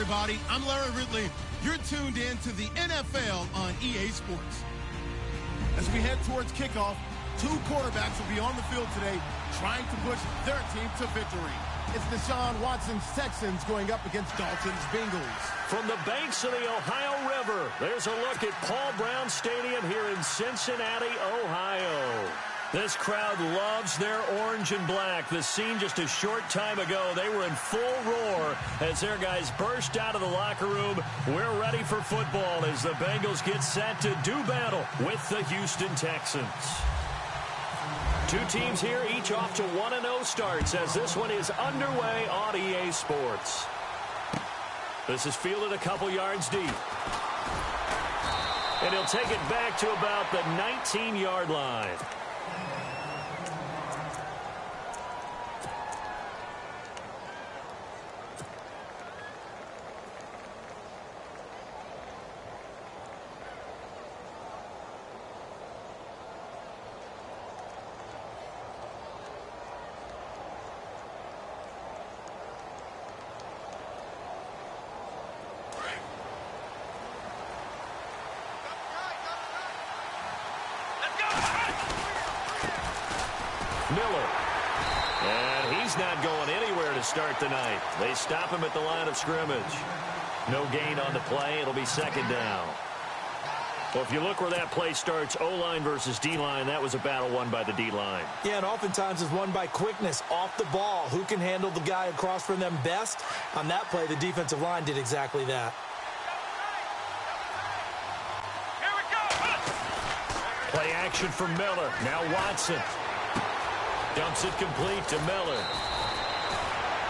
everybody. I'm Larry Ridley. You're tuned in to the NFL on EA Sports. As we head towards kickoff, two quarterbacks will be on the field today trying to push their team to victory. It's Deshaun Watson's Texans going up against Dalton's Bengals. From the banks of the Ohio River, there's a look at Paul Brown Stadium here in Cincinnati, Ohio. This crowd loves their orange and black. The scene just a short time ago, they were in full roar as their guys burst out of the locker room. We're ready for football as the Bengals get set to do battle with the Houston Texans. Two teams here, each off to 1-0 starts as this one is underway on EA Sports. This is fielded a couple yards deep. And he'll take it back to about the 19-yard line. Miller. And he's not going anywhere to start the night. They stop him at the line of scrimmage. No gain on the play. It'll be second down. Well, if you look where that play starts, O-line versus D-line, that was a battle won by the D-line. Yeah, and oftentimes it's won by quickness off the ball. Who can handle the guy across from them best? On that play, the defensive line did exactly that. Play action for Miller. Now Watson. Dumps it complete to Miller.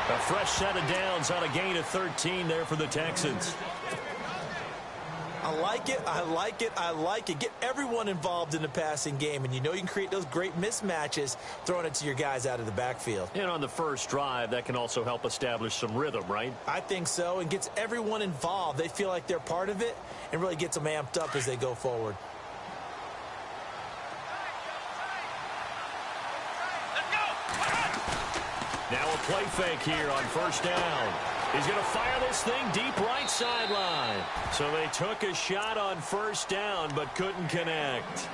A fresh set of downs on a gain of 13 there for the Texans. I like it, I like it, I like it. Get everyone involved in the passing game, and you know you can create those great mismatches throwing it to your guys out of the backfield. And on the first drive, that can also help establish some rhythm, right? I think so, and gets everyone involved. They feel like they're part of it and really gets them amped up as they go forward. Now a play fake here on first down. He's going to fire this thing deep right sideline. So they took a shot on first down but couldn't connect.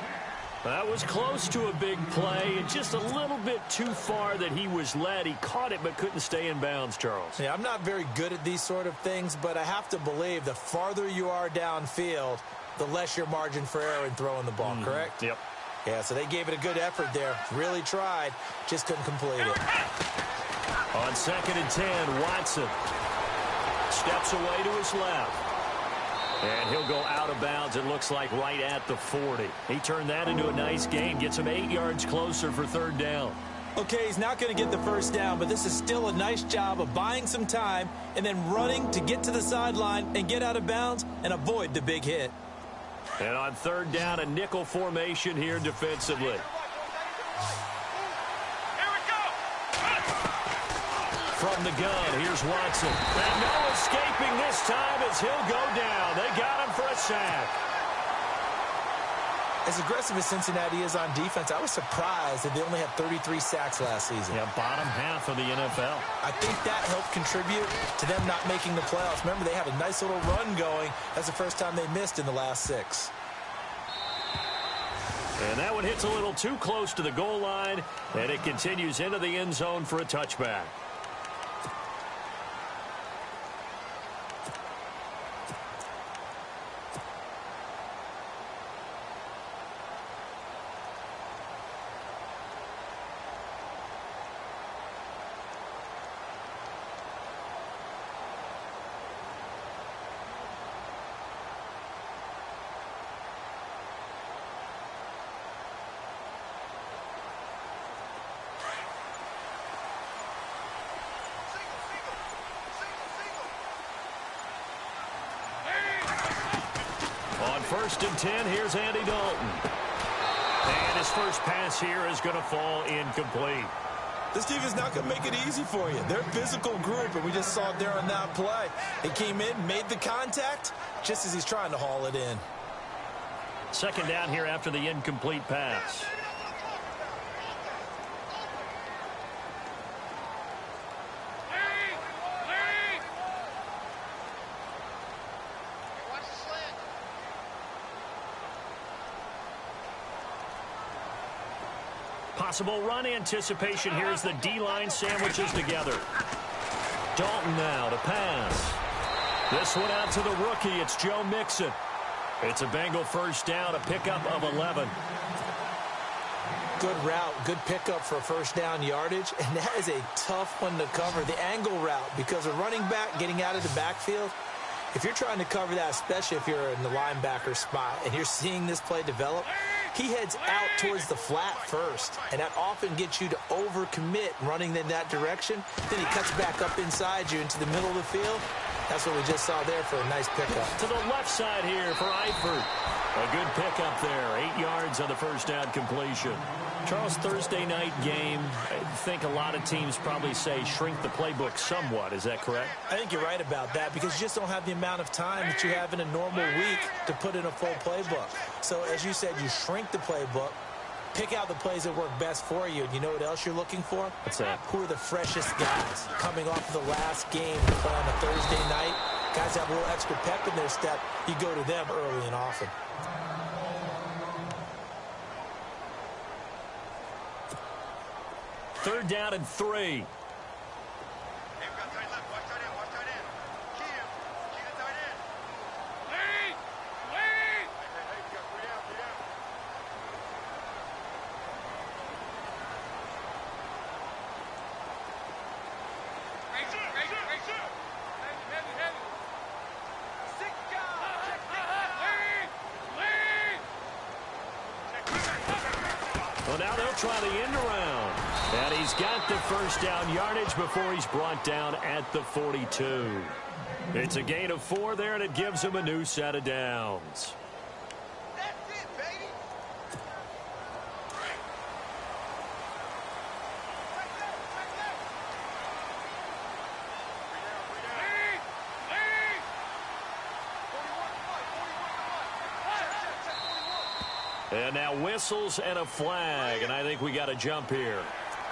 That was close to a big play and just a little bit too far that he was led. He caught it but couldn't stay in bounds, Charles. Yeah, I'm not very good at these sort of things, but I have to believe the farther you are downfield, the less your margin for error in throwing the ball, correct? Yep. Yeah, so they gave it a good effort there. Really tried, just couldn't complete it. On second and 10, Watson steps away to his left. And he'll go out of bounds, it looks like, right at the 40. He turned that into a nice gain, gets him 8 yards closer for third down. Okay, he's not going to get the first down, but this is still a nice job of buying some time and then running to get to the sideline and get out of bounds and avoid the big hit. And on third down, a nickel formation here defensively. From the gun, here's Watson. And no escaping this time as he'll go down. They got him for a sack. As aggressive as Cincinnati is on defense, I was surprised that they only had 33 sacks last season. Yeah, bottom half of the NFL. I think that helped contribute to them not making the playoffs. Remember, they had a nice little run going. That's the first time they missed in the last 6. And that one hits a little too close to the goal line, and it continues into the end zone for a touchback. First and 10, here's Andy Dalton. And his first pass here is going to fall incomplete. This team is not going to make it easy for you. They're a physical group, and we just saw it there on that play. He came in, made the contact, just as he's trying to haul it in. Second down here after the incomplete pass. Possible run anticipation here as the D-line sandwiches together. Dalton now to pass. This one out to the rookie. It's Joe Mixon. It's a Bengal first down, a pickup of 11. Good route, good pickup for first down yardage, and that is a tough one to cover, the angle route, because a running back getting out of the backfield, if you're trying to cover that, especially if you're in the linebacker spot and you're seeing this play develop, he heads out towards the flat first, and that often gets you to overcommit running in that direction. Then he cuts back up inside you into the middle of the field. That's what we just saw there for a nice pickup. To the left side here for Eifert. A good pickup there. 8 yards on the first down completion. Charles, Thursday night game, I think a lot of teams probably say shrink the playbook somewhat. Is that correct? I think you're right about that because you just don't have the amount of time that you have in a normal week to put in a full playbook. So, as you said, you shrink the playbook, pick out the plays that work best for you. And you know what else you're looking for? What's that? Who are the freshest guys coming off of the last game to play on a Thursday night? Guys have a little extra pep in their step. You go to them early and often. Third down and 3. Well, now they'll try the end around. And he's got the first down yardage before he's brought down at the 42. It's a gain of 4 there, and it gives him a new set of downs. That's it, baby. And now whistles and a flag, and I think we got a jump here.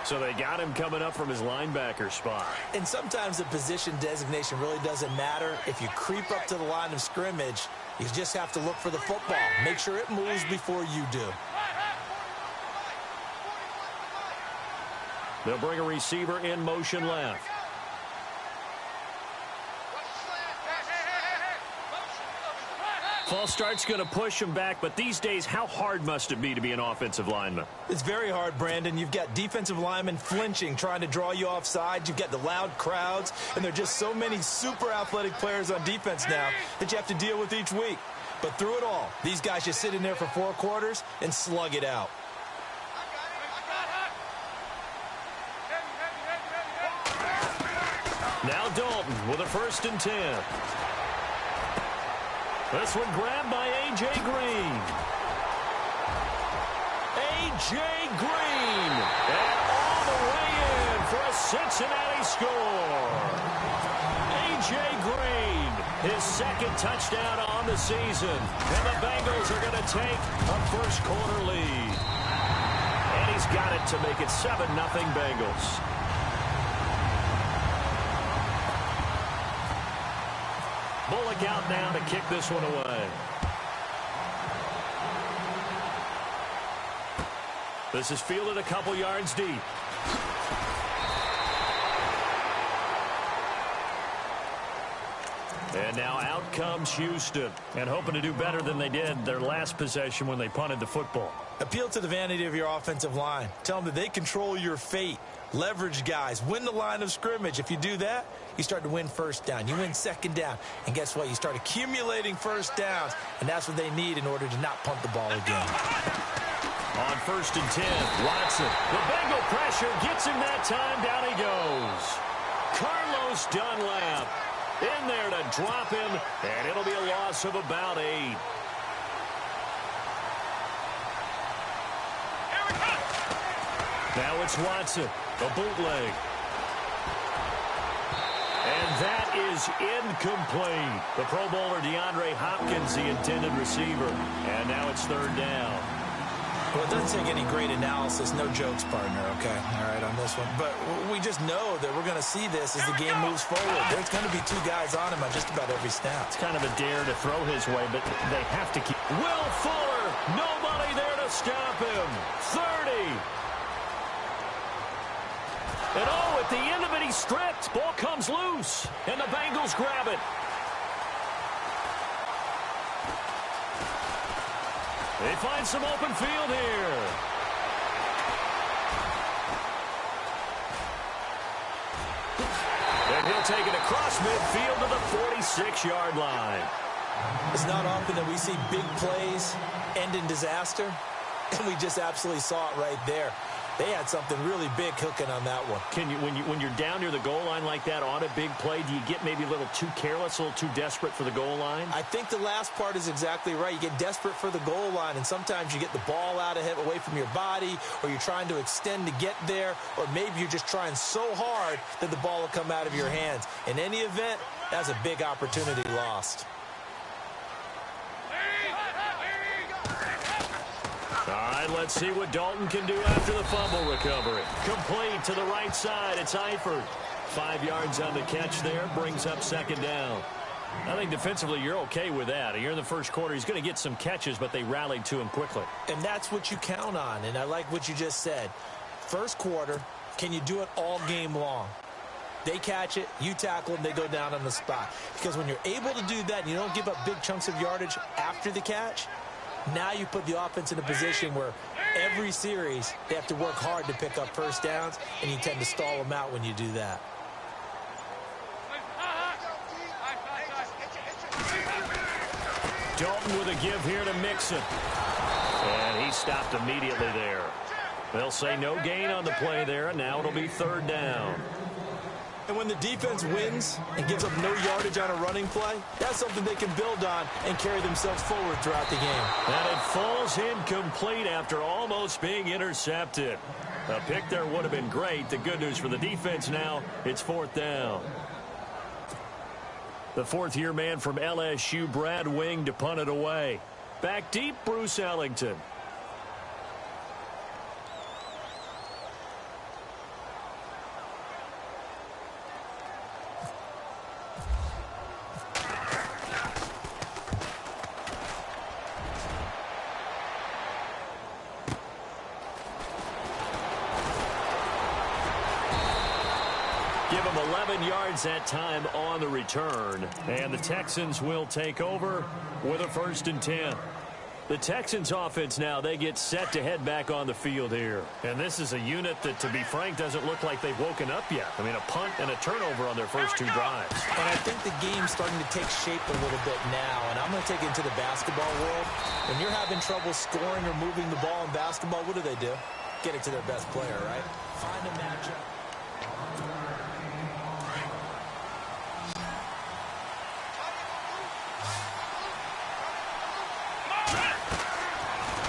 So they got him coming up from his linebacker spot. And sometimes the position designation really doesn't matter. If you creep up to the line of scrimmage, you just have to look for the football. Make sure it moves before you do. They'll bring a receiver in motion left. False start's going to push him back, but these days, how hard must it be to be an offensive lineman? It's very hard, Brandon. You've got defensive linemen flinching, trying to draw you offside. You've got the loud crowds, and there are just so many super athletic players on defense now that you have to deal with each week. But through it all, these guys just sit in there for 4 quarters and slug it out. Now Dalton with a 1st and 10. This one grabbed by A.J. Green. A.J. Green. And all the way in for a Cincinnati score. A.J. Green, his 2nd touchdown on the season. And the Bengals are going to take a first-quarter lead. And he's got it to make it 7-0 Bengals. Bullock out now to kick this one away. This is fielded a couple yards deep. And now out comes Houston, and hoping to do better than they did their last possession when they punted the football. Appeal to the vanity of your offensive line. Tell them that they control your fate. Leverage guys. Win the line of scrimmage. If you do that, you start to win first down. You win second down. And guess what? You start accumulating first downs. And that's what they need in order to not punt the ball again. On 1st and 10, Watson. The Bengal pressure gets him that time. Down he goes. Carlos Dunlap in there to drop him. And it'll be a loss of about 8. Now it's Watson, a bootleg. And that is incomplete. The Pro Bowler DeAndre Hopkins, the intended receiver. And now it's 3rd down. Well, it doesn't take any great analysis. No jokes, partner, okay? All right, on this one. But we just know that we're going to see this as the game moves forward. There's going to be 2 guys on him on just about every snap. It's kind of a dare to throw his way, but they have to keep. Will Fuller, nobody there to stop him. 30. And at the end of it, he's stripped. Ball comes loose, and the Bengals grab it. They find some open field here. And he'll take it across midfield to the 46-yard line. It's not often that we see big plays end in disaster, and we just absolutely saw it right there. They had something really big cooking on that one. When you're down near the goal line like that on a big play, do you get maybe a little too careless, a little too desperate for the goal line? I think the last part is exactly right. You get desperate for the goal line, and sometimes you get the ball out ahead, away from your body, or you're trying to extend to get there, or maybe you're just trying so hard that the ball will come out of your hands. In any event, that's a big opportunity lost. All right, let's see what Dalton can do after the fumble recovery. Complete to the right side. It's Eifert. 5 yards on the catch there. Brings up second down. I think defensively you're okay with that. You're in the first quarter. He's going to get some catches, but they rallied to him quickly. And that's what you count on, and I like what you just said. First quarter, can you do it all game long? They catch it, you tackle them, they go down on the spot. Because when you're able to do that and you don't give up big chunks of yardage after the catch, now you put the offense in a position where every series they have to work hard to pick up first downs, and you tend to stall them out when you do that. Dalton with a give here to Mixon. And he stopped immediately there. They'll say no gain on the play there, and now it'll be third down. And when the defense wins and gives up no yardage on a running play, that's something they can build on and carry themselves forward throughout the game. And it falls incomplete after almost being intercepted. A pick there would have been great. The good news for the defense now, it's fourth down. The fourth-year man from LSU, Brad Wing, to punt it away. Back deep, Bruce Ellington. Give them 11 yards that time on the return. And the Texans will take over with a 1st and 10. The Texans offense now, they get set to head back on the field here. And this is a unit that, to be frank, doesn't look like they've woken up yet. I mean, a punt and a turnover on their first two drives. And I think the game's starting to take shape a little bit now. And I'm going to take it into the basketball world. When you're having trouble scoring or moving the ball in basketball, what do? Get it to their best player, right? Find a matchup.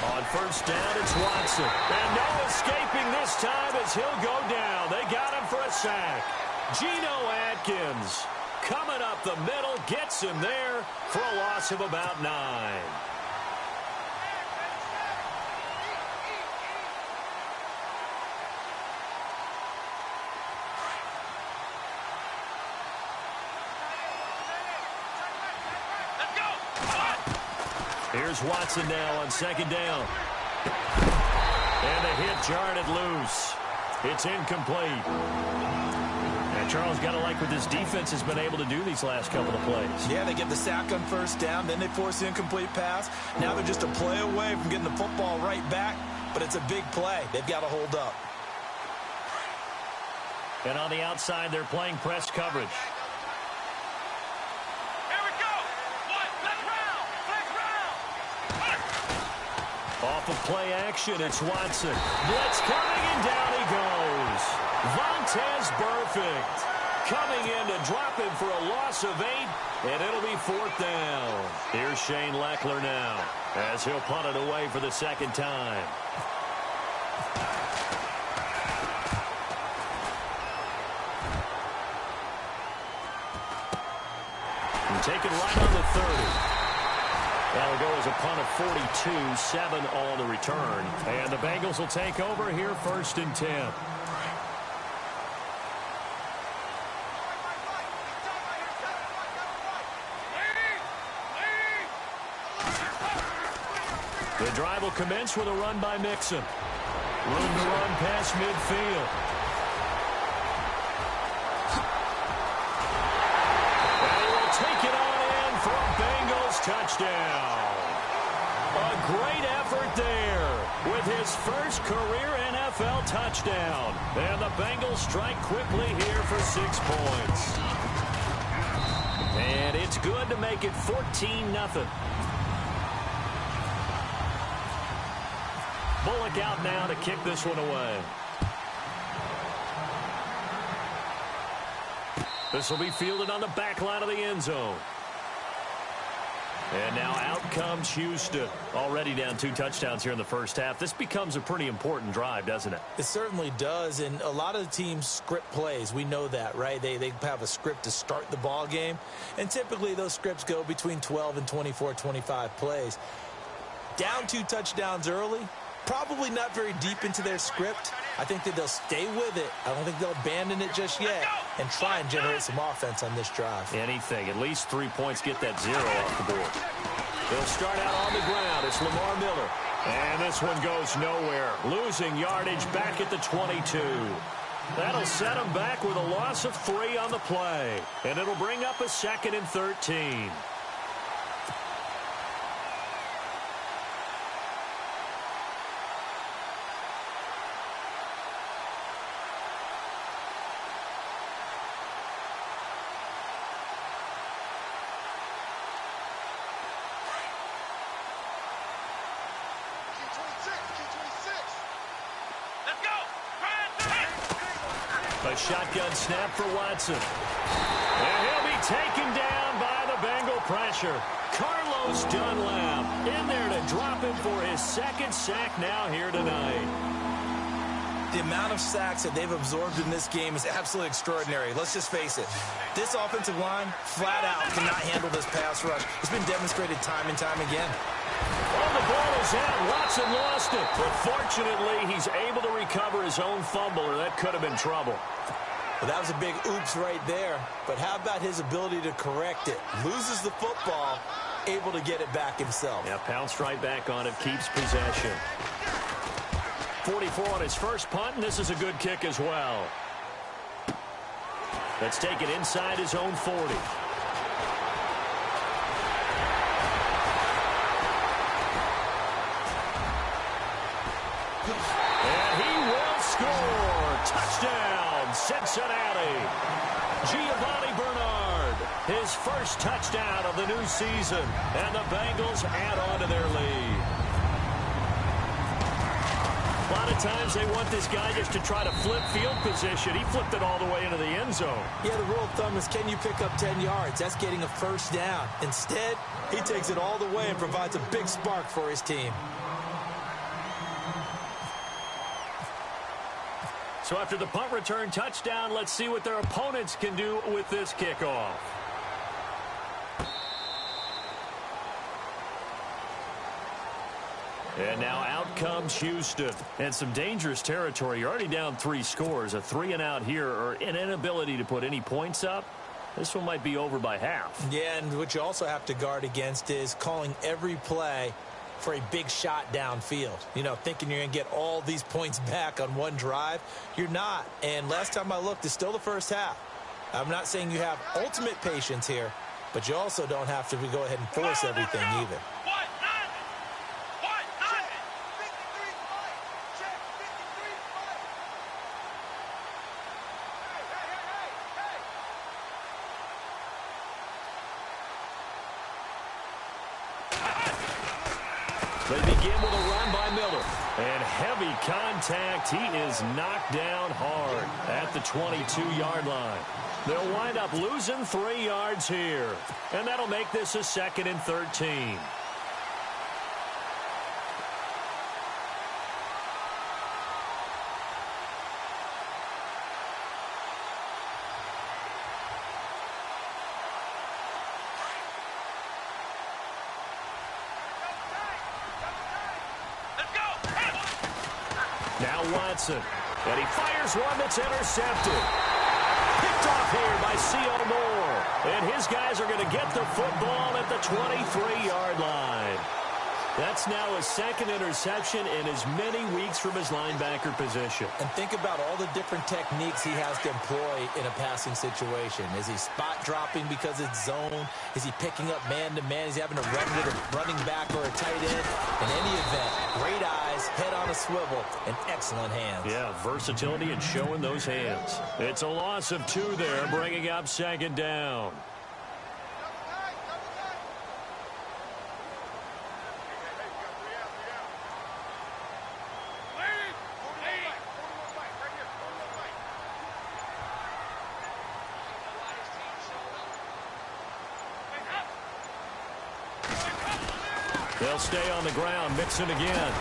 On first down, it's Watson. And no escaping this time as he'll go down. They got him for a sack. Geno Atkins coming up the middle, gets him there for a loss of about 9. Here's Watson now on second down. And a hit jarred it loose. It's incomplete. And Charles, got to like what this defense has been able to do these last couple of plays. Yeah, they get the sack on first down, then they force the incomplete pass. Now they're just a play away from getting the football right back, but it's a big play. They've got to hold up. And on the outside, they're playing press coverage. Off of play action, it's Watson. Blitz coming, and down he goes. Vontaze Burfict coming in to drop him for a loss of 8, and it'll be fourth down. Here's Shane Leckler now as he'll punt it away for the second time. And taken right on the 30. That'll go as a punt of 42, 7 on the return. And the Bengals will take over here, 1st and 10. The drive will commence with a run by Mixon. Room to run past midfield. career NFL touchdown. And the Bengals strike quickly here for 6 points. And it's good to make it 14-0. Bullock out now to kick this one away. This will be fielded on the back line of the end zone. And now out comes Houston. Already down 2 touchdowns here in the first half. This becomes a pretty important drive, doesn't it? It certainly does, and a lot of the teams script plays. We know that, right? They have a script to start the ball game, and typically those scripts go between 12 and 24, 25 plays. Down 2 touchdowns early, probably not very deep into their script. I think that they'll stay with it. I don't think they'll abandon it just yet and try and generate some offense on this drive. Anything. At least 3 points, get that 0 off the board. They'll start out on the ground. It's Lamar Miller. And this one goes nowhere. Losing yardage back at the 22. That'll set him back with a loss of 3 on the play. And it'll bring up a 2nd and 13. A shotgun snap for Watson. And he'll be taken down by the Bengal pressure. Carlos Dunlap in there to drop him for his 2nd sack now here tonight. The amount of sacks that they've absorbed in this game is absolutely extraordinary. Let's just face it. This offensive line, flat out, cannot handle this pass rush. It's been demonstrated time and time again. Oh, the ball is out. Watson lost it. But fortunately, he's able to recover his own fumble, or that could have been trouble. Well, that was a big oops right there. But how about his ability to correct it? Loses the football, able to get it back himself. Yeah, pounced right back on it, keeps possession. 44 on his first punt, and this is a good kick as well. Let's take it inside his own 40. And he will score. Touchdown, Cincinnati. Giovanni Bernard, his first touchdown of the new season. And the Bengals add on to their lead. A lot of times they want this guy just to try to flip field position. He flipped it all the way into the end zone. Yeah, the rule of thumb is, can you pick up 10 yards? That's getting a first down. Instead, he takes it all the way and provides a big spark for his team. So after the punt return touchdown, let's see what their opponents can do with this kickoff. And now out comes Houston. And some dangerous territory. You're already down 3 scores. A 3-and-out here, or an inability to put any points up. This one might be over by half. Yeah, and what you also have to guard against is calling every play for a big shot downfield. You know, thinking you're going to get all these points back on one drive. You're not. And last time I looked, it's still the first half. I'm not saying you have ultimate patience here, but you also don't have to go ahead and force everything either. They begin with a run by Miller. And heavy contact. He is knocked down hard at the 22-yard line. They'll wind up losing 3 yards here. And that'll make this a 2nd and 13. Now Watson, and he fires one that's intercepted. Picked off here by C.O. Moore. And his guys are going to get the football at the 23-yard line. That's now his second interception in as many weeks from his linebacker position. And think about all the different techniques he has to employ in a passing situation. Is he spot dropping because it's zone? Is he picking up man-to-man? Is he having to run with a running back or a tight end? In any event, great eyes, head on a swivel, and excellent hands. Yeah, versatility and showing those hands. It's a loss of 2 there, bringing up second down. They'll stay on the ground. Mixon again.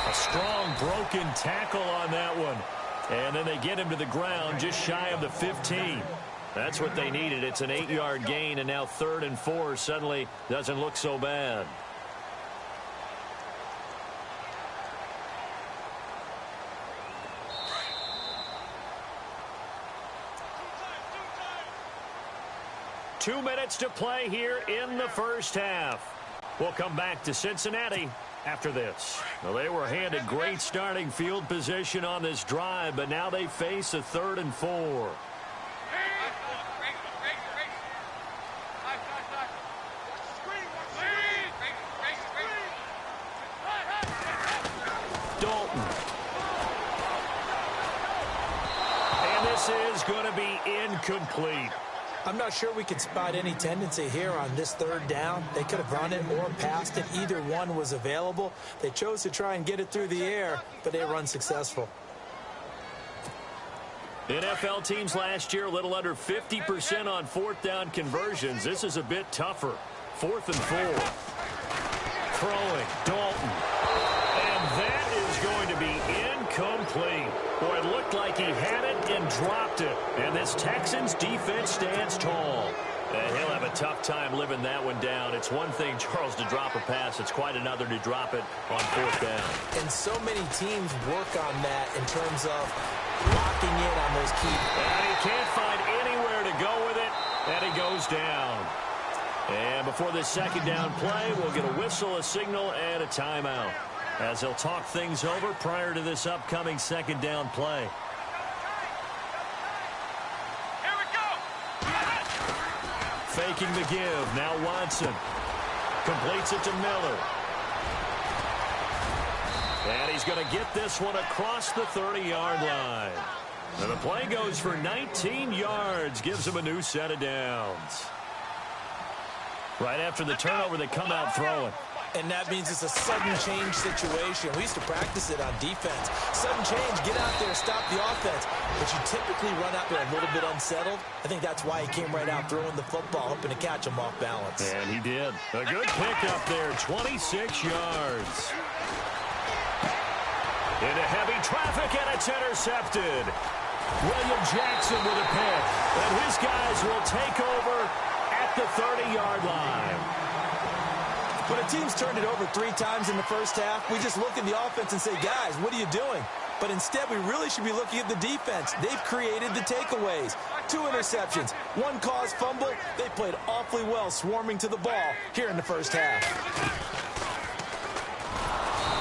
A strong broken tackle on that one. And then they get him to the ground just shy of the 15. That's what they needed. It's an 8-yard gain, and now 3rd and 4 suddenly doesn't look so bad. Two minutes to play here in the first half. We'll come back to Cincinnati after this. Well, they were handed great starting field position on this drive, but now they face a 3rd and 4. Dalton. And this is going to be incomplete. I'm not sure we could spot any tendency here on this 3rd down. They could have run it or passed it. Either one was available. They chose to try and get it through the air, but they were unsuccessful. NFL teams last year a little under 50% on 4th down conversions. This is a bit tougher. 4th and 4. Throwing. Dalton. And that is going to be incomplete. Boy, it looked like he had it and dropped it. And this Texans defense stands tall. And he'll have a tough time living that one down. It's one thing, Charles, to drop a pass. It's quite another to drop it on 4th down. And so many teams work on that in terms of locking in on those key. And he can't find anywhere to go with it. And he goes down. And before this 2nd down play, we'll get a whistle, a signal, and a timeout, as they'll talk things over prior to this upcoming 2nd down play. Here we go. Faking the give. Now Watson completes it to Miller. And he's going to get this one across the 30-yard line. And the play goes for 19 yards. Gives him a new set of downs. Right after the turnover, they come out throwing. And that means it's a sudden change situation. We used to practice it on defense. Sudden change, get out there, stop the offense. But you typically run out there a little bit unsettled. I think that's why he came right out throwing the football, hoping to catch him off balance. And he did. A good pickup there, 26 yards. Into heavy traffic, and it's intercepted. William Jackson with a pick. And his guys will take over at the 30-yard line. When a team's turned it over 3 times in the first half, we just look at the offense and say, guys, what are you doing? But instead, we really should be looking at the defense. They've created the takeaways. 2 interceptions, 1 caused fumble. They played awfully well swarming to the ball here in the first half.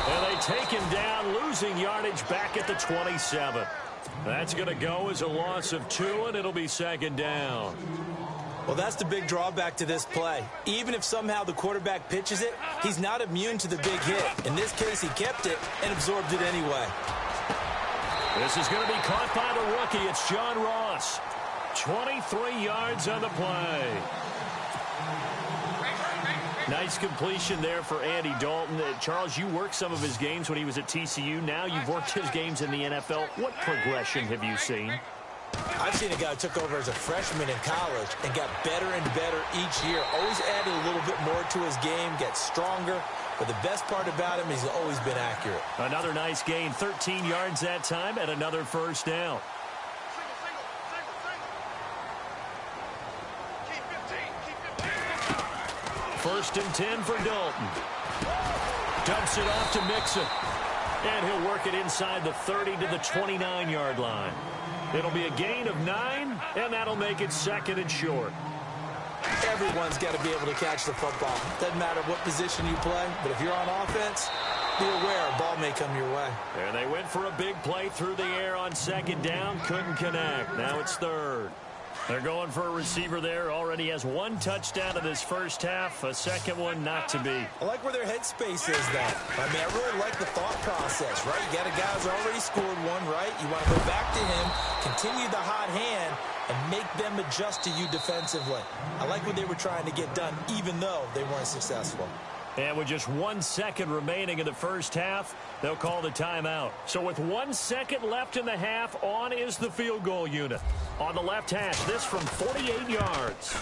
And they take him down, losing yardage back at the 27. That's going to go as a loss of 2, and it'll be 2nd down. Well, that's the big drawback to this play. Even if somehow the quarterback pitches it, he's not immune to the big hit. In this case, he kept it and absorbed it anyway. This is going to be caught by the rookie. It's John Ross. 23 yards on the play. Nice completion there for Andy Dalton. Charles, you worked some of his games when he was at TCU. Now you've worked his games in the NFL. What progression have you seen? I've seen a guy who took over as a freshman in college and got better and better each year. Always added a little bit more to his game, gets stronger. But the best part about him is he's always been accurate. Another nice gain, 13 yards that time, and another first down. First and 10 for Dalton. Dumps it off to Mixon. And he'll work it inside the 30 to the 29-yard line. It'll be a gain of 9, and that'll make it 2nd and short. Everyone's got to be able to catch the football. Doesn't matter what position you play, but if you're on offense, be aware a ball may come your way. And they went for a big play through the air on second down. Couldn't connect. Now it's third. They're going for a receiver there. Already has one touchdown in this first half. A second one not to be. I like where their headspace is, though. I mean, I really like the thought process, right? You got a guy who's already scored one, right? You want to go back to him, continue the hot hand, and make them adjust to you defensively. I like what they were trying to get done, even though they weren't successful. And with just 1 second remaining in the first half, they'll call the timeout. So with 1 second left in the half, on is the field goal unit. On the left hash, this from 48 yards.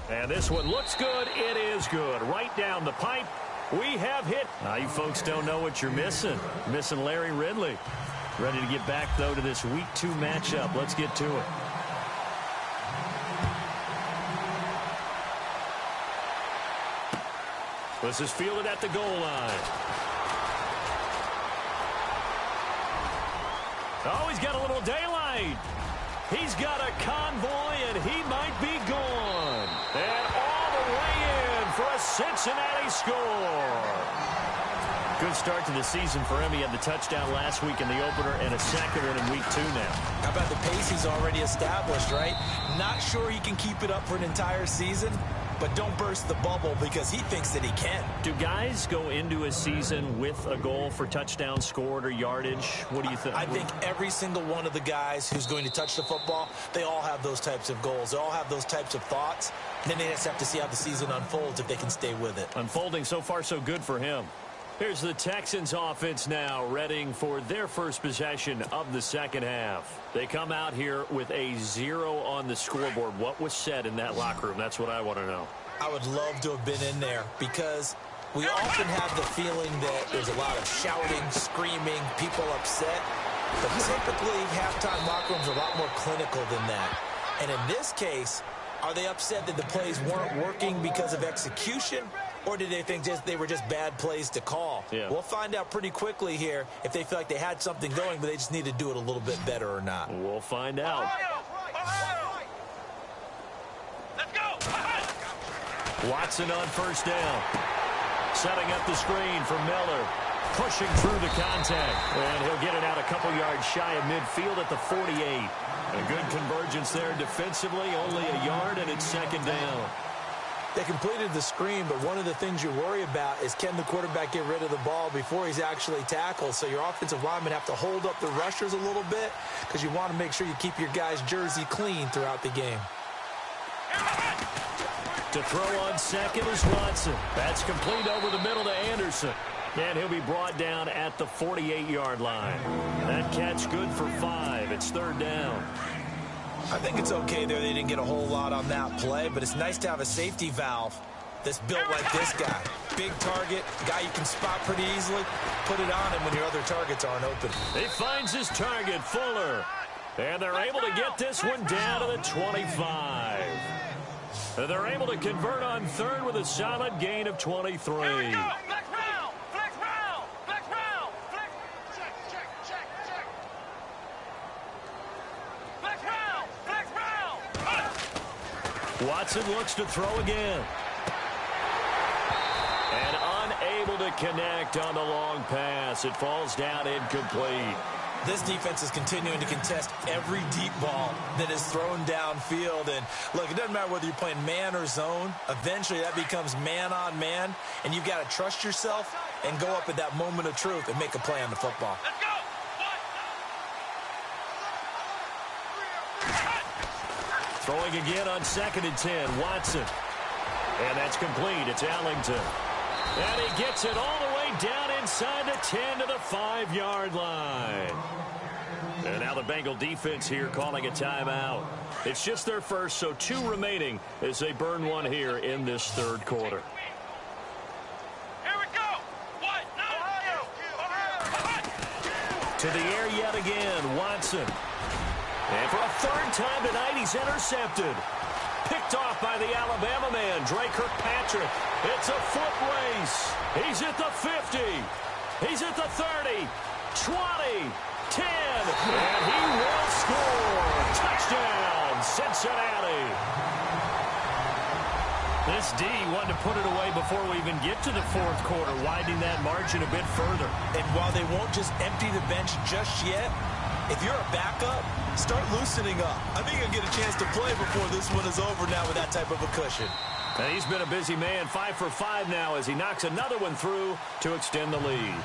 And this one looks good. It is good. Right down the pipe. We have hit. Now, you folks don't know what you're missing. You're missing Larry Ridley. Ready to get back, though, to this Week 2 matchup. Let's get to it. This is fielded at the goal line. Oh, he's got a little daylight. He's got a convoy, and he might be gone. And all the way in for a Cincinnati score. Good start to the season for him. He had the touchdown last week in the opener and a second one in Week 2 now. How about the pace he's already established, right? Not sure he can keep it up for an entire season, but don't burst the bubble because he thinks that he can. Do guys go into a season with a goal for touchdown scored or yardage? What do you think? I think every single one of the guys who's going to touch the football, they all have those types of goals. They all have those types of thoughts. And then they just have to see how the season unfolds if they can stay with it. Unfolding so far so good for him. Here's the Texans offense now, readying for their first possession of the second half. They come out here with a 0 on the scoreboard. What was said in that locker room? That's what I want to know. I would love to have been in there because we often have the feeling that there's a lot of shouting, screaming, people upset. But typically, halftime locker rooms are a lot more clinical than that. And in this case, are they upset that the plays weren't working because of execution? Or did they think they were just bad plays to call? Yeah. We'll find out pretty quickly here if they feel like they had something going, but they just need to do it a little bit better or not. We'll find out. Let's go. Watson on first down. Setting up the screen for Miller. Pushing through the contact. And he'll get it out a couple yards shy of midfield at the 48. A good convergence there defensively. Only a yard, and it's second down. They completed the screen, but one of the things you worry about is can the quarterback get rid of the ball before he's actually tackled? So your offensive linemen have to hold up the rushers a little bit because you want to make sure you keep your guy's jersey clean throughout the game. To throw on second is Watson. That's complete over the middle to Anderson. And he'll be brought down at the 48-yard line. That catch good for 5. It's third down. I think it's okay there. They didn't get a whole lot on that play, but it's nice to have a safety valve that's built like this guy. Big target, guy you can spot pretty easily. Put it on him when your other targets aren't open. He finds his target, Fuller. And they're able to get this one down to the 25. And they're able to convert on third with a solid gain of 23. Watson looks to throw again. And unable to connect on the long pass. It falls down incomplete. This defense is continuing to contest every deep ball that is thrown downfield. And, look, it doesn't matter whether you're playing man or zone. Eventually, that becomes man on man. And you've got to trust yourself and go up at that moment of truth and make a play on the football. Let's go. Throwing again on second and 10, Watson. And that's complete. It's Allington. And he gets it all the way down inside the 10 to the 5-yard line. And now the Bengal defense here calling a timeout. It's just their first, so 2 remaining as they burn one here in this third quarter. Here we go. What? To the air yet again, Watson. And for a third time tonight, he's intercepted. Picked off by the Alabama man, Drake Kirkpatrick. It's a foot race. He's at the 50. He's at the 30, 20, 10. And he will score. Touchdown, Cincinnati. This D wanted to put it away before we even get to the fourth quarter, widening that margin a bit further. And while they won't just empty the bench just yet, if you're a backup, start loosening up. I think you'll get a chance to play before this one is over now with that type of a cushion. And he's been a busy man, 5 for 5 now as he knocks another one through to extend the lead.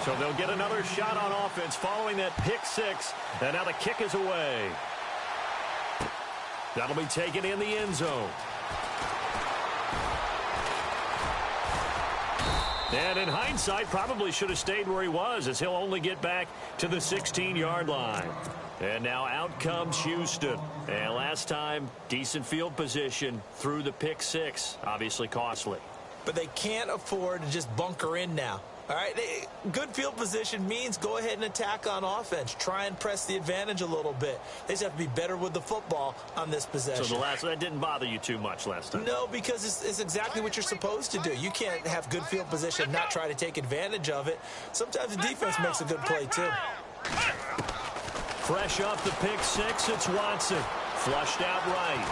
So they'll get another shot on offense following that pick six. And now the kick is away. That'll be taken in the end zone. And in hindsight, probably should have stayed where he was, as he'll only get back to the 16-yard line. And now out comes Houston. And last time, decent field position through the pick six. Obviously costly. But they can't afford to just bunker in now. All right, good field position means go ahead and attack on offense. Try and press the advantage a little bit. They just have to be better with the football on this possession. So that didn't bother you too much last time? No, because it's exactly what you're supposed to do. You can't have good field position and not try to take advantage of it. Sometimes the defense makes a good play, too. Fresh off the pick six, it's Watson. Flushed out right.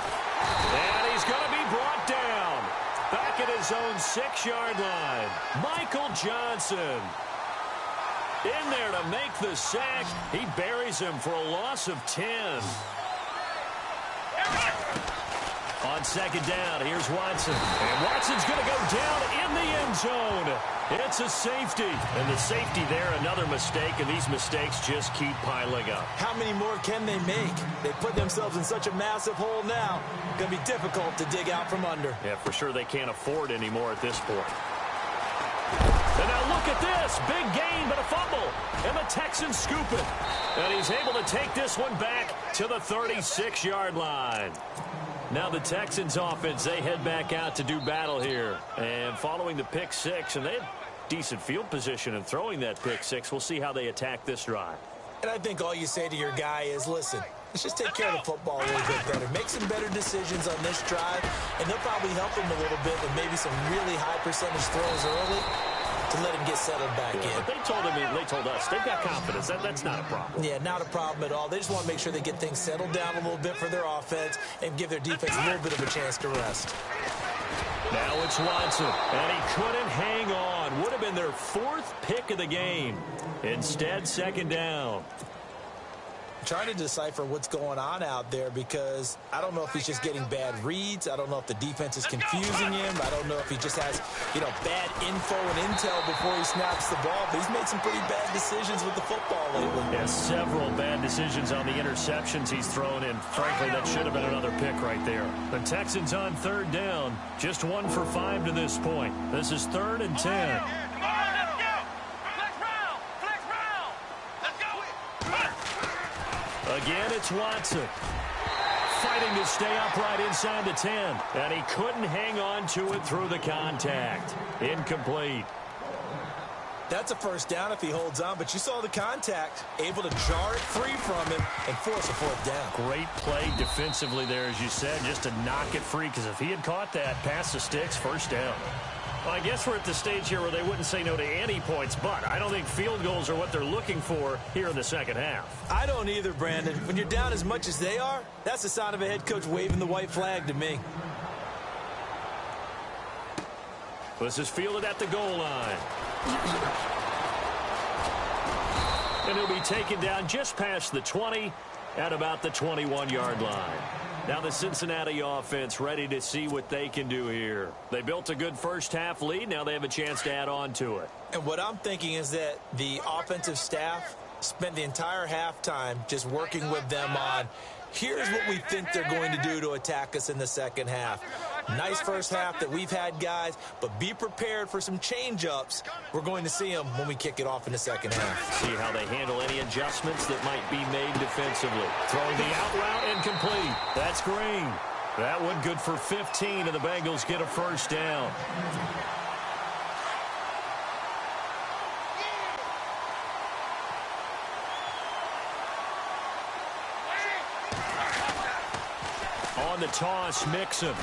And he's going to be brought down. Back at his own 6-yard line. Michael Johnson in there to make the sack. He buries him for a loss of 10. On second down, here's Watson. And Watson's going to go down in the end zone. It's a safety. And the safety there, another mistake, and these mistakes just keep piling up. How many more can they make? They put themselves in such a massive hole now. Going to be difficult to dig out from under. Yeah, for sure they can't afford any more at this point. And now look at this. Big gain, but a fumble. And the Texans scoop it. And he's able to take this one back to the 36-yard line. Now the Texans offense, they head back out to do battle here. And following the pick six, and they had decent field position in throwing that pick six. We'll see how they attack this drive. And I think all you say to your guy is, listen, let's just take care of the football a little bit better. Make some better decisions on this drive, and they'll probably help him a little bit with maybe some really high percentage throws early to let him get settled back in. But they told us they've got confidence. That's not a problem. Yeah, not a problem at all. They just want to make sure they get things settled down a little bit for their offense and give their defense a little bit of a chance to rest. Now it's Watson, and he couldn't hang on. Would have been their 4th pick of the game. Instead, second down. Trying to decipher what's going on out there because I don't know if he's just getting bad reads. I don't know if the defense is confusing him. I don't know if he just has, bad info and intel before he snaps the ball. But he's made some pretty bad decisions with the football lately. Yeah, several bad decisions on the interceptions he's thrown in. Frankly, that should have been another pick right there. The Texans on third down, just 1 for 5 to this point. This is 3rd and 10. Again, it's Watson. Fighting to stay upright inside the 10. And he couldn't hang on to it through the contact. Incomplete. That's a first down if he holds on, but you saw the contact. Able to jar it free from him and force a 4th down. Great play defensively there, as you said, just to knock it free, because if he had caught that, past the sticks, first down. Well, I guess we're at the stage here where they wouldn't say no to any points, but I don't think field goals are what they're looking for here in the second half. I don't either, Brandon. When you're down as much as they are, that's the sign of a head coach waving the white flag to me. This is fielded at the goal line. And he'll be taken down just past the 20 at about the 21-yard line. Now the Cincinnati offense ready to see what they can do here. They built a good first-half lead. Now they have a chance to add on to it. And what I'm thinking is that the offensive staff spent the entire halftime just working with them on, here's what we think they're going to do to attack us in the second half. Nice first half that we've had, guys, but be prepared for some change-ups. We're going to see them when we kick it off in the second half. See how they handle any adjustments that might be made defensively. Throwing the out route incomplete. That's Green. That one good for 15, and the Bengals get a first down. On the toss, Mixon.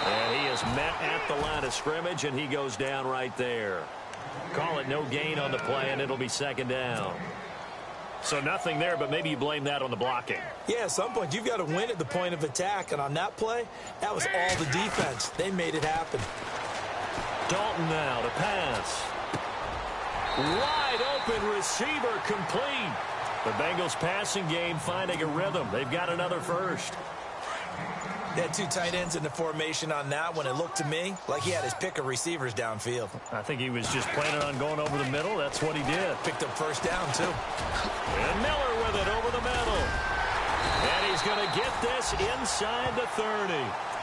And he is met at the line of scrimmage, and he goes down right there. Call it no gain on the play, and it'll be second down. So nothing there, but maybe you blame that on the blocking. Yeah, at some point, you've got to win at the point of attack. And on that play, that was all the defense. They made it happen. Dalton now to pass. Wide open receiver complete. The Bengals passing game finding a rhythm. They've got another first. They had 2 tight ends in the formation on that one. It looked to me like he had his pick of receivers downfield. I think he was just planning on going over the middle. That's what he did. Picked up first down, too. And Miller with it over the middle. And he's going to get this inside the 30.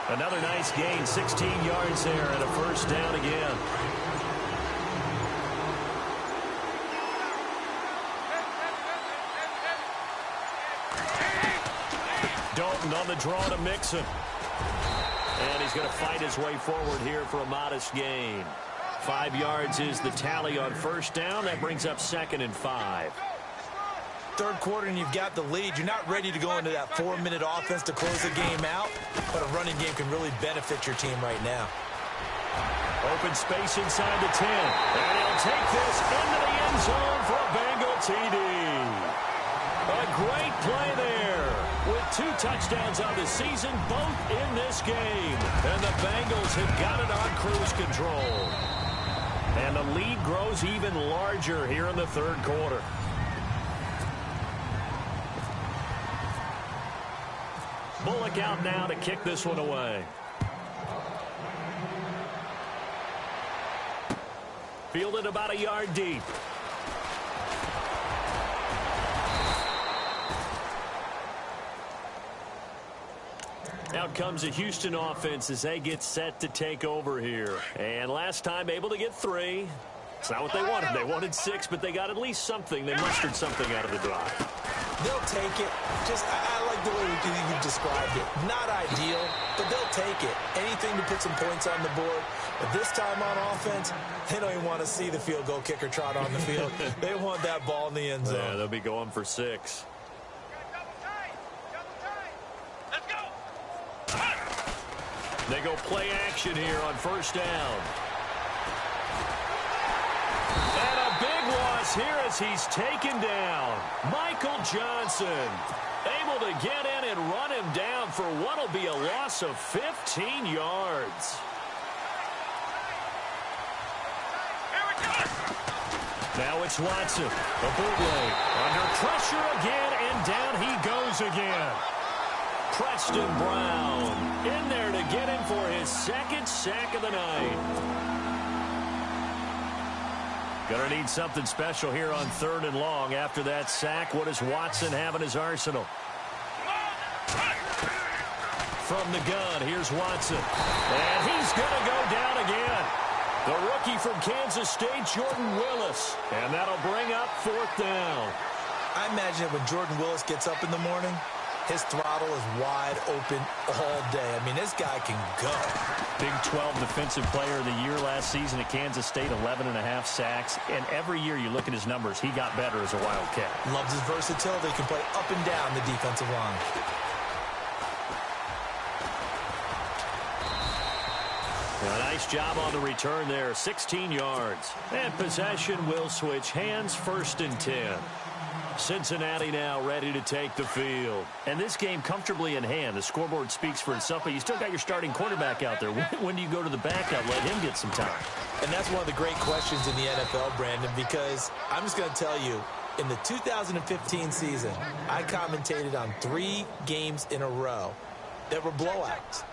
Another nice gain, 16 yards there and a first down again. Dalton on the draw to Mixon. And he's going to fight his way forward here for a modest gain. 5 yards is the tally on first down. That brings up 2nd and 5. Third quarter and you've got the lead. You're not ready to go into that 4-minute offense to close the game out, but a running game can really benefit your team right now. Open space inside the 10. And he'll take this into the end zone for a Bengal TD. A great play there with 2 touchdowns on the season, both in this game. And the Bengals have got it on cruise control. And the lead grows even larger here in the third quarter. Bullock out now to kick this one away. Fielded about a yard deep. Out comes the Houston offense as they get set to take over here. And last time able to get 3. It's not what they wanted. They wanted 6, but they got at least something. They mustered something out of the drive. They'll take it. I like the way you described it. Not ideal, but they'll take it. Anything to put some points on the board. But this time on offense, they don't even want to see the field goal kicker trot on the field. They want that ball in the end zone. Yeah, they'll be going for 6. They go play action here on first down. And a big loss here as he's taken down. Michael Johnson able to get in and run him down for what will be a loss of 15 yards. Now it's Watson. A bootleg. Under pressure again, and down he goes again. Preston Brown in there to get him for his 2nd sack of the night. Gonna need something special here on 3rd and long. After that sack, what does Watson have in his arsenal? From the gun, here's Watson. And he's gonna go down again. The rookie from Kansas State, Jordan Willis. And that'll bring up 4th down. I imagine when Jordan Willis gets up in the morning, his throttle is wide open all day. I mean, this guy can go. Big 12 Defensive Player of the Year last season at Kansas State, 11.5 sacks. And every year you look at his numbers, he got better as a Wildcat. Loves his versatility. He can play up and down the defensive line. A nice job on the return there, 16 yards. And possession will switch hands, 1st and 10. Cincinnati now ready to take the field. And this game comfortably in hand. The scoreboard speaks for itself, but you still got your starting quarterback out there. When do you go to the backup? Let him get some time. And that's one of the great questions in the NFL, Brandon, because I'm just going to tell you, in the 2015 season, I commentated on 3 games in a row that were blowouts.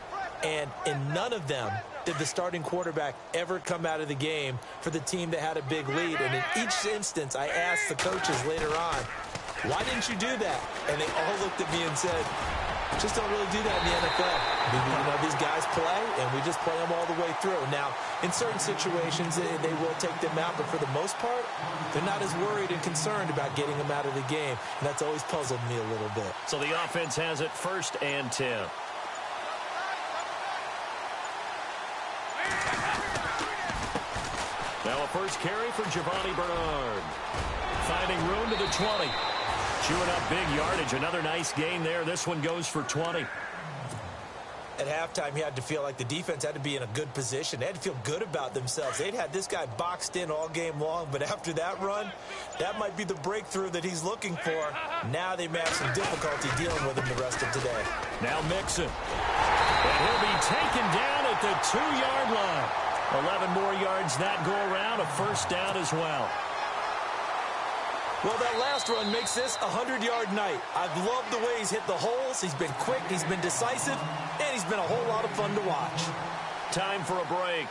And in none of them did the starting quarterback ever come out of the game for the team that had a big lead. And in each instance, I asked the coaches later on, why didn't you do that? And they all looked at me and said, just don't really do that in the NFL. You know, these guys play, and we just play them all the way through. Now, in certain situations, they will take them out, but for the most part, they're not as worried and concerned about getting them out of the game. And that's always puzzled me a little bit. So the offense has it 1st and 10. Now a first carry for Giovanni Bernard. Finding room to the 20. Chewing up big yardage. Another nice gain there. This one goes for 20. At halftime, you had to feel like the defense had to be in a good position. They had to feel good about themselves. They'd had this guy boxed in all game long, but after that run, that might be the breakthrough that he's looking for. Now they may have some difficulty dealing with him the rest of today. Now Mixon. And he'll be taken down at the 2-yard line. 11 more yards that go around, a first down as well. Well, that last run makes this a 100-yard night. I've loved the way he's hit the holes. He's been quick, he's been decisive, and he's been a whole lot of fun to watch. Time for a break.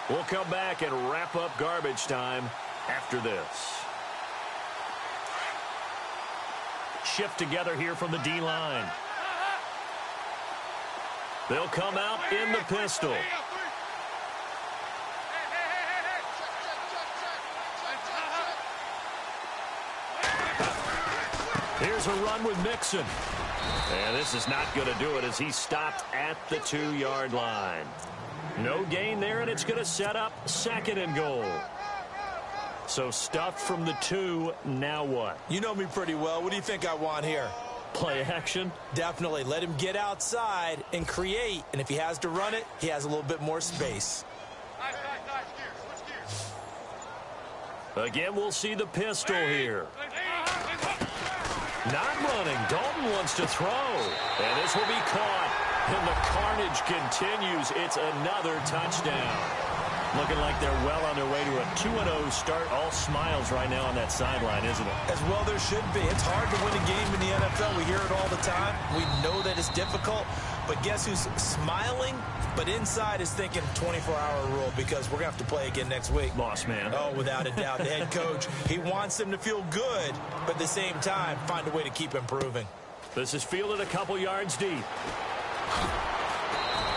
We'll come back and wrap up garbage time after this. Shift together here from the D-line. They'll come out in the pistol. Here's a run with Mixon. And this is not going to do it as he stopped at the 2-yard line. No gain there, and it's going to set up 2nd and goal. So stuffed from the 2, now what? You know me pretty well. What do you think I want here? Play action? Definitely. Let him get outside and create. And if he has to run it, he has a little bit more space. Again, we'll see the pistol here. Not running. Dalton wants to throw. And this will be caught. And the carnage continues. It's another touchdown. Looking like they're well on their way to a 2-0 start. All smiles right now on that sideline, isn't it? As well there should be. It's hard to win a game in the NFL. We hear it all the time. We know that it's difficult. But guess who's smiling? But inside is thinking 24-hour rule because we're going to have to play again next week. Boss man. Oh, without a doubt. The head coach, he wants them to feel good, but at the same time, find a way to keep improving. This is fielded a couple yards deep.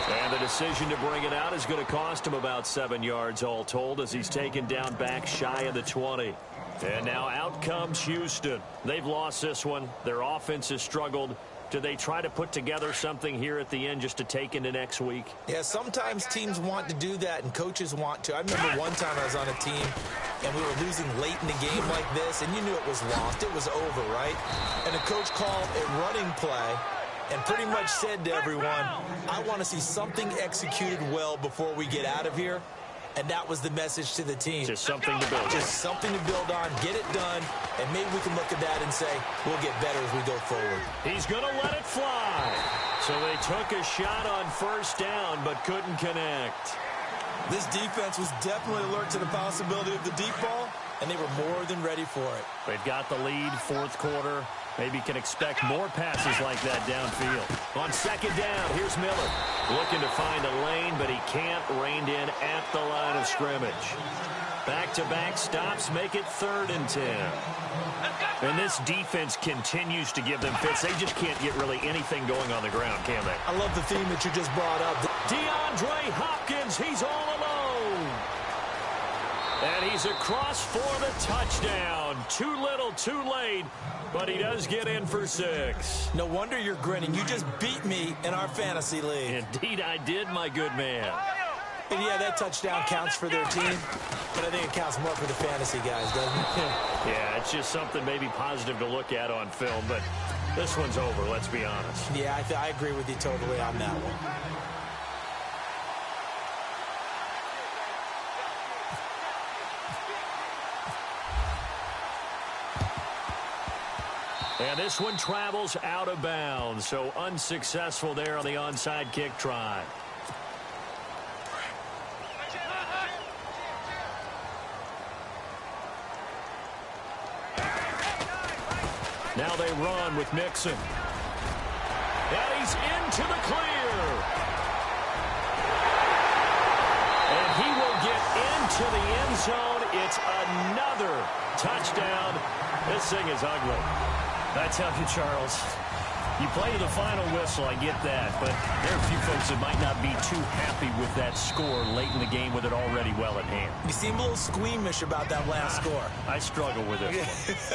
And the decision to bring it out is going to cost him about 7 yards all told as he's taken down back shy of the 20. And now out comes Houston. They've lost this one. Their offense has struggled. Do they try to put together something here at the end just to take into next week? Yeah, sometimes teams want to do that and coaches want to. I remember one time I was on a team and we were losing late in the game like this, and you knew it was lost. It was over, right? And the coach called a running play and pretty much said to everyone, I want to see something executed well before we get out of here. And that was the message to the team. Just something to build on. Just something to build on, get it done, and maybe we can look at that and say, we'll get better as we go forward. He's going to let it fly. So they took a shot on first down, but couldn't connect. This defense was definitely alert to the possibility of the deep ball, and they were more than ready for it. They've got the lead, 4th quarter. Maybe can expect more passes like that downfield. On 2nd down, here's Miller. Looking to find a lane, but he can't. Reined in at the line of scrimmage. Back-to-back stops make it 3rd and 10. And this defense continues to give them fits. They just can't get really anything going on the ground, can they? I love the theme that you just brought up. DeAndre Hopkins, he's all alone. And he's across for the touchdown. Too little, too late. But he does get in for 6. No wonder you're grinning. You just beat me in our fantasy league. Indeed, I did, my good man. And yeah, that touchdown counts for their team, but I think it counts more for the fantasy guys, doesn't it? Yeah, it's just something maybe positive to look at on film, but this one's over, let's be honest. Yeah, I agree with you totally on that one. And this one travels out of bounds, so unsuccessful there on the onside kick try. Now they run with Mixon. And he's into the clear. And he will get into the end zone. It's another touchdown. This thing is ugly. I tell you, Charles, you play to the final whistle, I get that, but there are a few folks that might not be too happy with that score late in the game with it already well in hand. You seem a little squeamish about that last score. I struggle with it.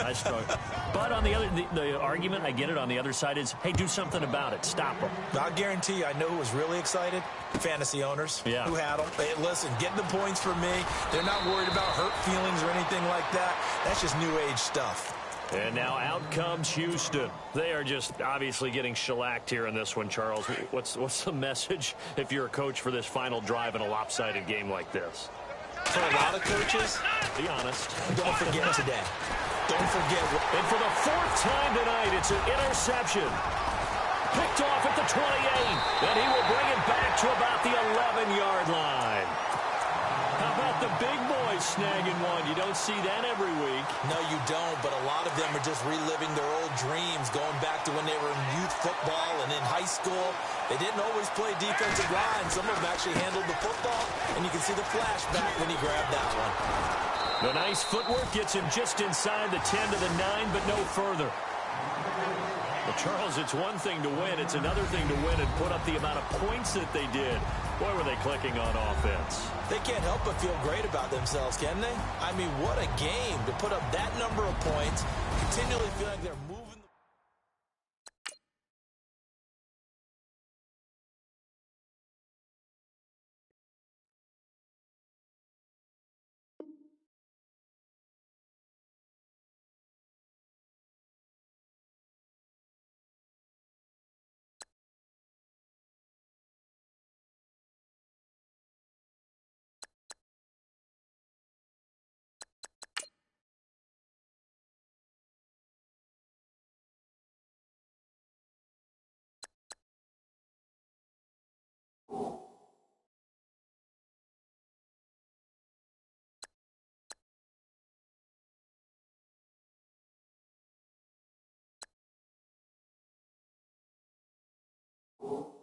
I struggle. But on the argument, I get it, on the other side is, hey, do something about it. Stop them. I'll guarantee you, I know who was really excited. Fantasy owners who had them. Hey, listen, getting the points for me. They're not worried about hurt feelings or anything like that. That's just new age stuff. And now out comes Houston. They are just obviously getting shellacked here in this one, Charles. What's the message if you're a coach for this final drive in a lopsided game like this? For a lot of coaches, be honest. Don't forget today. Don't forget. And for the fourth time tonight, it's an interception. Picked off at the 28. And he will bring it back to about the 11-yard line. How about the big boys snagging one? You don't see that every week. No, you don't, but a lot of them are just reliving their old dreams, going back to when they were in youth football and in high school. They didn't always play defensive line. Some of them actually handled the football, and you can see the flashback when he grabbed that one. The nice footwork gets him just inside the 10 to the 9, but no further. Well, Charles, it's one thing to win. It's another thing to win and put up the amount of points that they did. Boy, were they clicking on offense. They can't help but feel great about themselves, can they? I mean, what a game to put up that number of points, continually feel like they're moving. You